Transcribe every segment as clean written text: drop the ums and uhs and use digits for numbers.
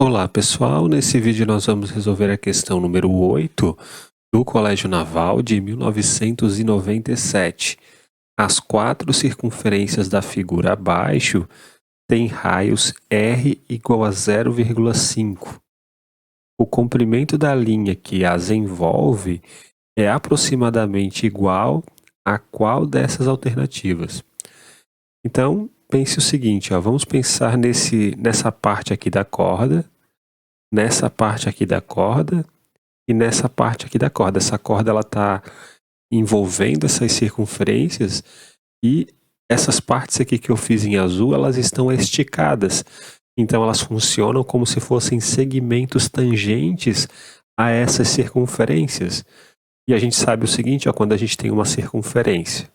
Olá pessoal, nesse vídeo nós vamos resolver a questão número 8 do Colégio Naval de 1997. As quatro circunferências da figura abaixo têm raios R igual a 0,5. O comprimento da linha que as envolve é aproximadamente igual a qual dessas alternativas? Então, pense o seguinte, vamos pensar nessa parte aqui da corda, nessa parte aqui da corda e nessa parte aqui da corda. Essa corda está envolvendo essas circunferências e essas partes aqui que eu fiz em azul, elas estão esticadas. Então elas funcionam como se fossem segmentos tangentes a essas circunferências. E a gente sabe o seguinte, quando a gente tem uma circunferência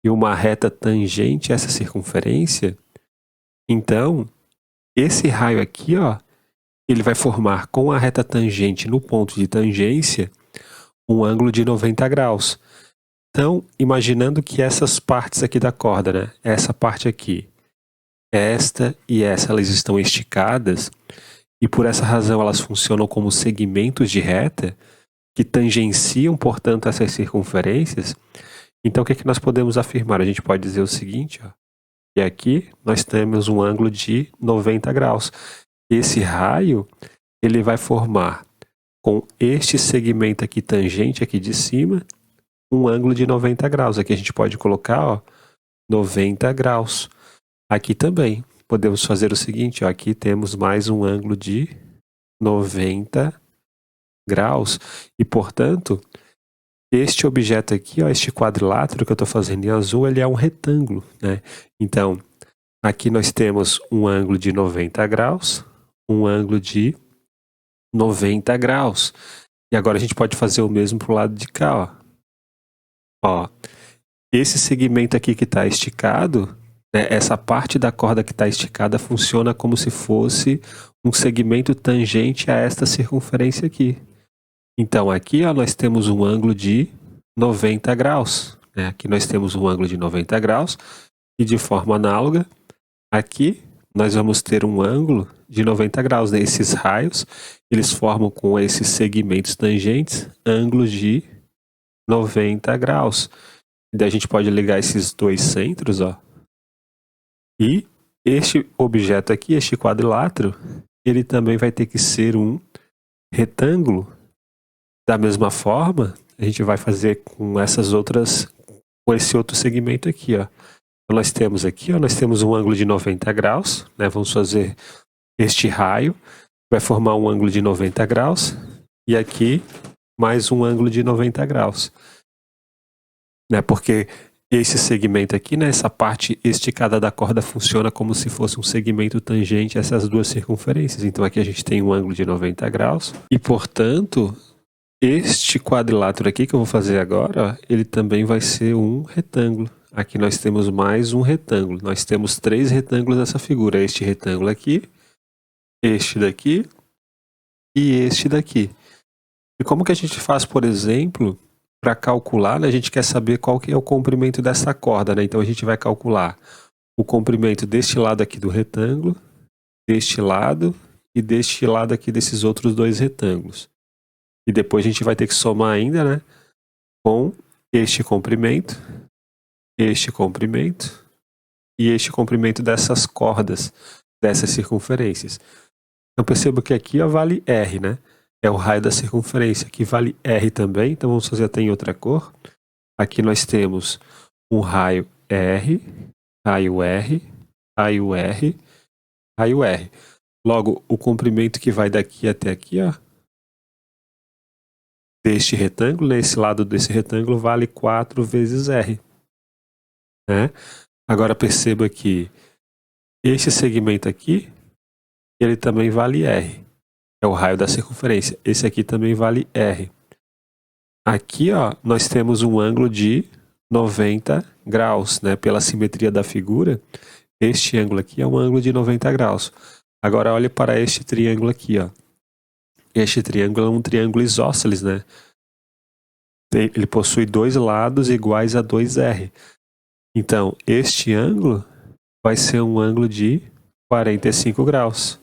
e uma reta tangente a essa circunferência, então esse raio aqui, ele vai formar com a reta tangente no ponto de tangência um ângulo de 90 graus. Então, imaginando que essas partes aqui da corda, né, essa parte aqui, esta e essa, elas estão esticadas, e por essa razão elas funcionam como segmentos de reta, que tangenciam, portanto, essas circunferências. Então, o que nós podemos afirmar? A gente pode dizer o seguinte, que aqui nós temos um ângulo de 90 graus. Esse raio, ele vai formar com este segmento aqui tangente aqui de cima, um ângulo de 90 graus. Aqui a gente pode colocar 90 graus. Aqui também podemos fazer o seguinte, aqui temos mais um ângulo de 90 graus. E, portanto, este objeto aqui, este quadrilátero que eu estou fazendo em azul, ele é um retângulo, né? Então, aqui nós temos um ângulo de 90 graus, um ângulo de 90 graus. E agora a gente pode fazer o mesmo para o lado de cá, Esse segmento aqui que está esticado, né, essa parte da corda que está esticada funciona como se fosse um segmento tangente a esta circunferência aqui. Então aqui nós temos um ângulo de 90 graus. Né? Aqui nós temos um ângulo de 90 graus. E de forma análoga, aqui nós vamos ter um ângulo de 90 graus. Né? Esses raios, eles formam com esses segmentos tangentes ângulos de 90 graus. E daí a gente pode ligar esses dois centros, E este objeto aqui, este quadrilátero, ele também vai ter que ser um retângulo. Da mesma forma, a gente vai fazer com com esse outro segmento aqui, Então nós temos aqui, nós temos um ângulo de 90 graus, né? Vamos fazer este raio, vai formar um ângulo de 90 graus, e aqui mais um ângulo de 90 graus. Né? Porque esse segmento aqui, né, essa parte esticada da corda funciona como se fosse um segmento tangente a essas duas circunferências. Então aqui a gente tem um ângulo de 90 graus, e portanto, este quadrilátero aqui que eu vou fazer agora, ele também vai ser um retângulo. Aqui nós temos mais um retângulo. Nós temos três retângulos nessa figura. Este retângulo aqui, este daqui e este daqui. E como que a gente faz, por exemplo, para calcular, né, a gente quer saber qual que é o comprimento dessa corda, né? Então a gente vai calcular o comprimento deste lado aqui do retângulo, deste lado e deste lado aqui desses outros dois retângulos. E depois a gente vai ter que somar ainda, né, com este comprimento e este comprimento dessas cordas, dessas circunferências. Então percebo que aqui vale R, né? É o raio da circunferência. Aqui vale R também, então vamos fazer até em outra cor. Aqui nós temos um raio R, raio R, raio R, raio R. Logo, o comprimento que vai daqui até aqui, deste retângulo, nesse lado desse retângulo, vale 4 vezes R. Né? Agora perceba que este segmento aqui, ele também vale R. É o raio da circunferência. Esse aqui também vale R. Aqui, nós temos um ângulo de 90 graus, né? Pela simetria da figura, este ângulo aqui é um ângulo de 90 graus. Agora, olhe para este triângulo aqui, Este triângulo é um triângulo isósceles, né? Ele possui dois lados iguais a 2R. Então, este ângulo vai ser um ângulo de 45 graus.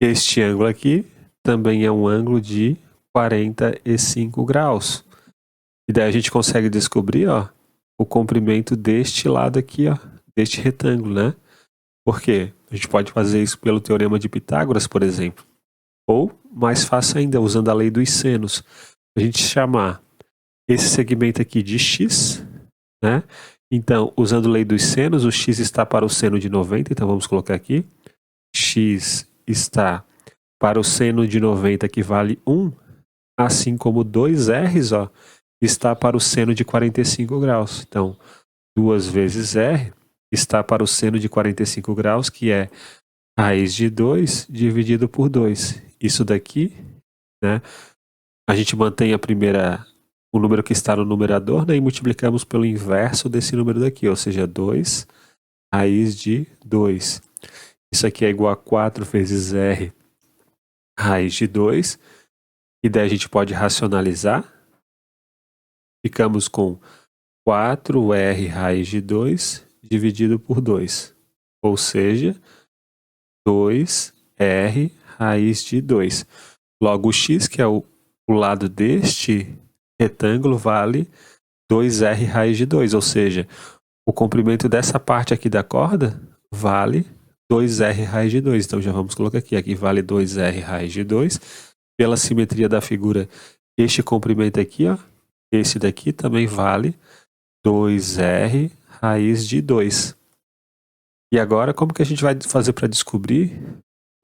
Este ângulo aqui também é um ângulo de 45 graus. E daí a gente consegue descobrir, ó, o comprimento deste lado aqui, ó, deste retângulo, né? Por quê? A gente pode fazer isso pelo teorema de Pitágoras, por exemplo. Ou, mais fácil ainda, usando a lei dos senos. A gente chamar esse segmento aqui de x, né? Então, usando a lei dos senos, o x está para o seno de 90, então vamos colocar aqui. X está para o seno de 90, que vale 1, assim como 2r's, ó, está para o seno de 45 graus. Então, 2 vezes r está para o seno de 45 graus, que é raiz de 2 dividido por 2. Isso daqui, né, a gente mantém o número que está no numerador, né, e multiplicamos pelo inverso desse número daqui, ou seja, 2 raiz de 2. Isso aqui é igual a 4 vezes r raiz de 2. E daí a gente pode racionalizar. Ficamos com 4r raiz de 2 dividido por 2. Ou seja, 2r raiz de 2. Logo, o x, que é o lado deste retângulo, vale 2r raiz de 2. Ou seja, o comprimento dessa parte aqui da corda vale 2r raiz de 2. Então já vamos colocar aqui. Aqui vale 2r raiz de 2. Pela simetria da figura, este comprimento aqui, ó, esse daqui também vale 2r raiz de 2. E agora, como que a gente vai fazer para descobrir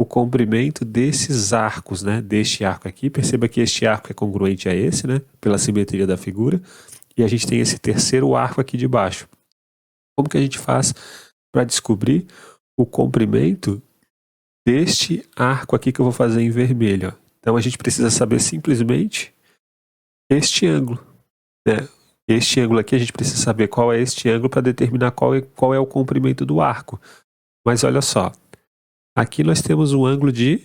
o comprimento desses arcos, né? Deste arco aqui. Perceba que este arco é congruente a esse, né? Pela simetria da figura. E a gente tem esse terceiro arco aqui de baixo. Como que a gente faz para descobrir o comprimento deste arco aqui que eu vou fazer em vermelho, ó? Então a gente precisa saber simplesmente este ângulo, né? Este ângulo aqui a gente precisa saber qual é este ângulo para determinar qual é o comprimento do arco. Mas olha só, aqui nós temos um ângulo de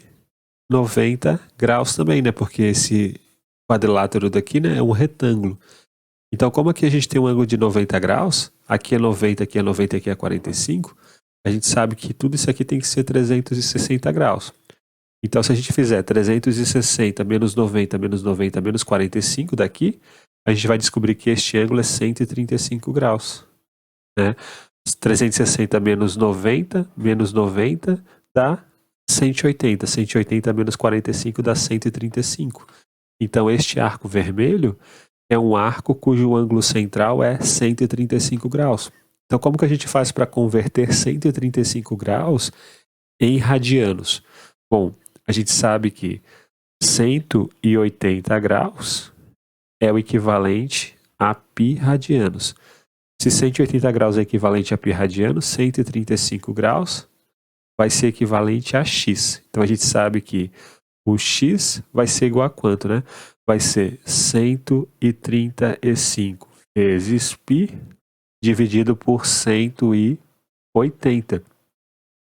90 graus também, né? Porque esse quadrilátero daqui, né, é um retângulo. Então, como aqui a gente tem um ângulo de 90 graus, aqui é 90, aqui é 90, aqui é 45, a gente sabe que tudo isso aqui tem que ser 360 graus. Então, se a gente fizer 360 menos 90, menos 90, menos 45 daqui, a gente vai descobrir que este ângulo é 135 graus. Né? 360 menos 90 dá 180. 180 menos 45 dá 135. Então, este arco vermelho é um arco cujo ângulo central é 135 graus. Então, como que a gente faz para converter 135 graus em radianos? Bom, a gente sabe que 180 graus é o equivalente a π radianos. Se 180 graus é equivalente a π radianos, 135 graus vai ser equivalente a x. Então a gente sabe que o x vai ser igual a quanto, né? Vai ser 135 vezes π dividido por 180.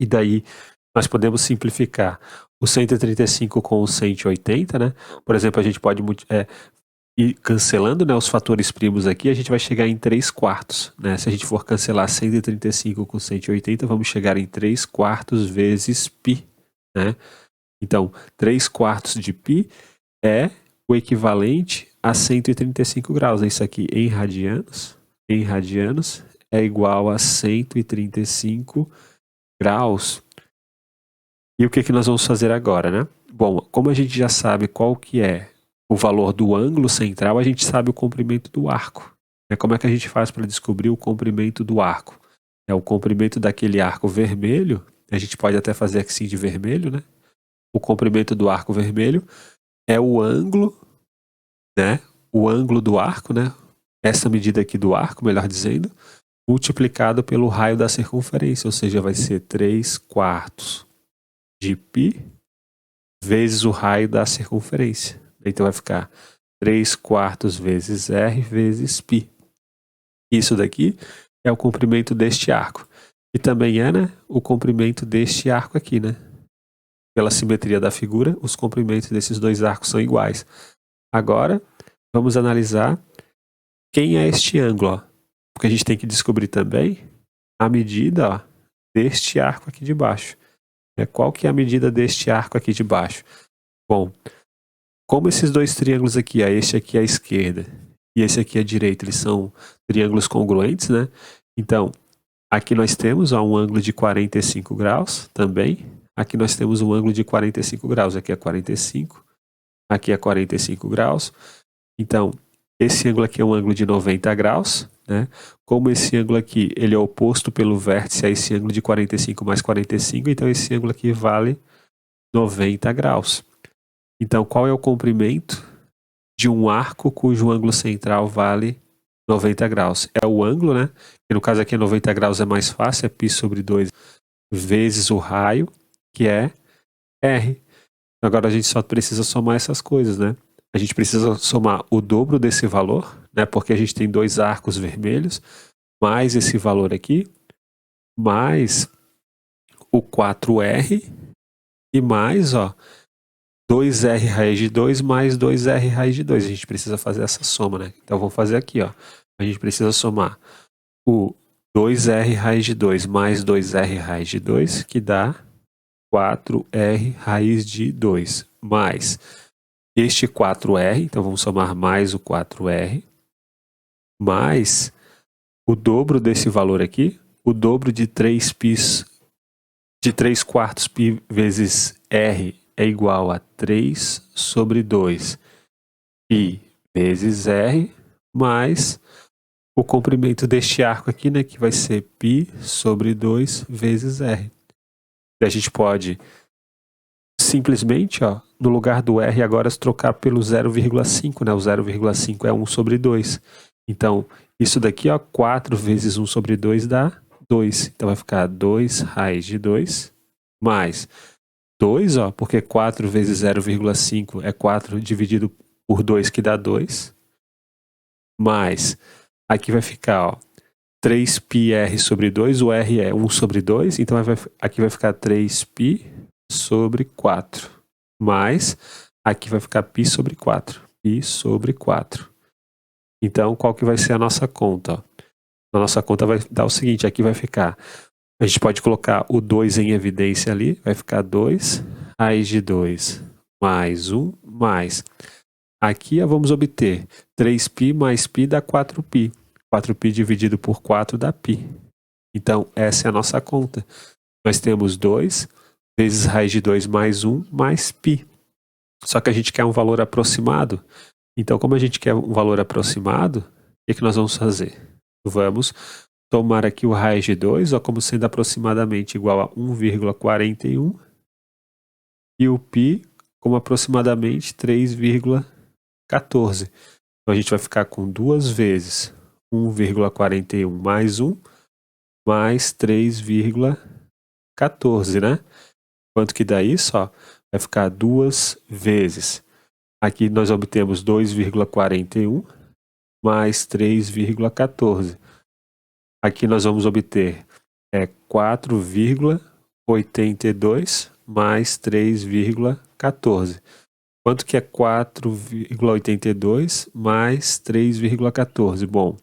E daí nós podemos simplificar o 135 com o 180, né? Por exemplo, a gente pode ir cancelando, né, os fatores primos aqui, a gente vai chegar em 3/4, né? Se a gente for cancelar 135 com 180, vamos chegar em 3/4 vezes π, né? Então, 3/4 de π é o equivalente a 135 graus. Isso aqui em radianos é igual a 135 graus. E o que nós vamos fazer agora, né? Bom, como a gente já sabe qual que é o valor do ângulo central, a gente sabe o comprimento do arco. Como é que a gente faz para descobrir o comprimento do arco? É o comprimento daquele arco vermelho, a gente pode até fazer assim de vermelho, né? O comprimento do arco vermelho é o ângulo, né? O ângulo do arco, né? Essa medida aqui do arco, melhor dizendo, multiplicado pelo raio da circunferência, ou seja, vai ser 3/4 de π vezes o raio da circunferência. Então vai ficar 3/4 vezes r vezes π. Isso daqui é o comprimento deste arco. E também é, né, o comprimento deste arco aqui, né? Pela simetria da figura, os comprimentos desses dois arcos são iguais. Agora, vamos analisar quem é este ângulo, ó. Porque a gente tem que descobrir também a medida, ó, deste arco aqui de baixo. Qual que é a medida deste arco aqui de baixo? Bom, como esses dois triângulos aqui, este aqui à esquerda e esse aqui à direita, eles são triângulos congruentes, né? Então, aqui nós temos um ângulo de 45 graus também. Aqui nós temos um ângulo de 45 graus. Aqui é 45, aqui é 45 graus. Então, esse ângulo aqui é um ângulo de 90 graus, né? Como esse ângulo aqui ele é oposto pelo vértice a esse ângulo de 45 mais 45, então esse ângulo aqui vale 90 graus. Então, qual é o comprimento de um arco cujo ângulo central vale 90 graus? É o ângulo, né? Que no caso aqui 90 graus é mais fácil, é π sobre 2 vezes o raio, que é R. Agora a gente só precisa somar essas coisas, né? A gente precisa somar o dobro desse valor, né? Porque a gente tem dois arcos vermelhos, mais esse valor aqui, mais o 4R e mais, ó, 2R raiz de 2 mais 2R raiz de 2. A gente precisa fazer essa soma, né? Então vamos fazer aqui, ó. A gente precisa somar o 2R raiz de 2 mais 2R raiz de 2, que dá 4R raiz de 2, mais este 4R, então vamos somar mais o 4R, mais o dobro desse valor aqui, o dobro de 3π, de 3/4 π vezes R é igual a 3 sobre 2 π vezes R, mais o comprimento deste arco aqui, né, que vai ser π sobre 2 vezes R. E a gente pode simplesmente, ó, no lugar do R agora se trocar pelo 0,5, né? O 0,5 é 1 sobre 2. Então, isso daqui, ó, 4 vezes 1 sobre 2 dá 2. Então vai ficar 2 raiz de 2 mais 2, ó, porque 4 vezes 0,5 é 4 dividido por 2, que dá 2. Mais, aqui vai ficar, ó, 3πr sobre 2, o R é 1 sobre 2, então aqui vai ficar 3π sobre 4, mais, aqui vai ficar π sobre 4, π sobre 4. Então, qual que vai ser a nossa conta? Ó? A nossa conta vai dar o seguinte, aqui vai ficar, a gente pode colocar o 2 em evidência ali, vai ficar 2 raiz de 2 mais 1, mais, aqui vamos obter 3π mais π dá 4π. 4π dividido por 4 dá π. Então, essa é a nossa conta. Nós temos 2 vezes raiz de 2 mais 1 mais π. Só que a gente quer um valor aproximado. Então, como a gente quer um valor aproximado, o que nós vamos fazer? Vamos tomar aqui o raiz de 2 ó, como sendo aproximadamente igual a 1,41 e o π como aproximadamente 3,14. Então, a gente vai ficar com 2 vezes 1,41 mais 1, mais 3,14, né? Quanto que dá isso? Ó? Vai ficar 2 vezes. Aqui nós obtemos 2,41 mais 3,14. Aqui nós vamos obter 4,82 mais 3,14. Quanto que é 4,82 mais 3,14? Bom,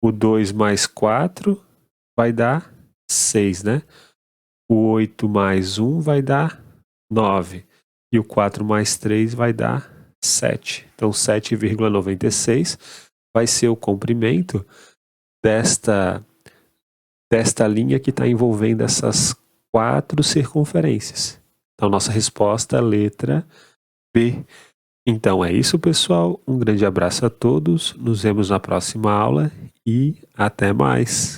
o 2 mais 4 vai dar 6, né? O 8 mais 1 vai dar 9. E o 4 mais 3 vai dar 7. Então, 7,96 vai ser o comprimento desta linha que está envolvendo essas 4 circunferências. Então, nossa resposta é a letra B. Então é isso, pessoal. Um grande abraço a todos. Nos vemos na próxima aula e até mais.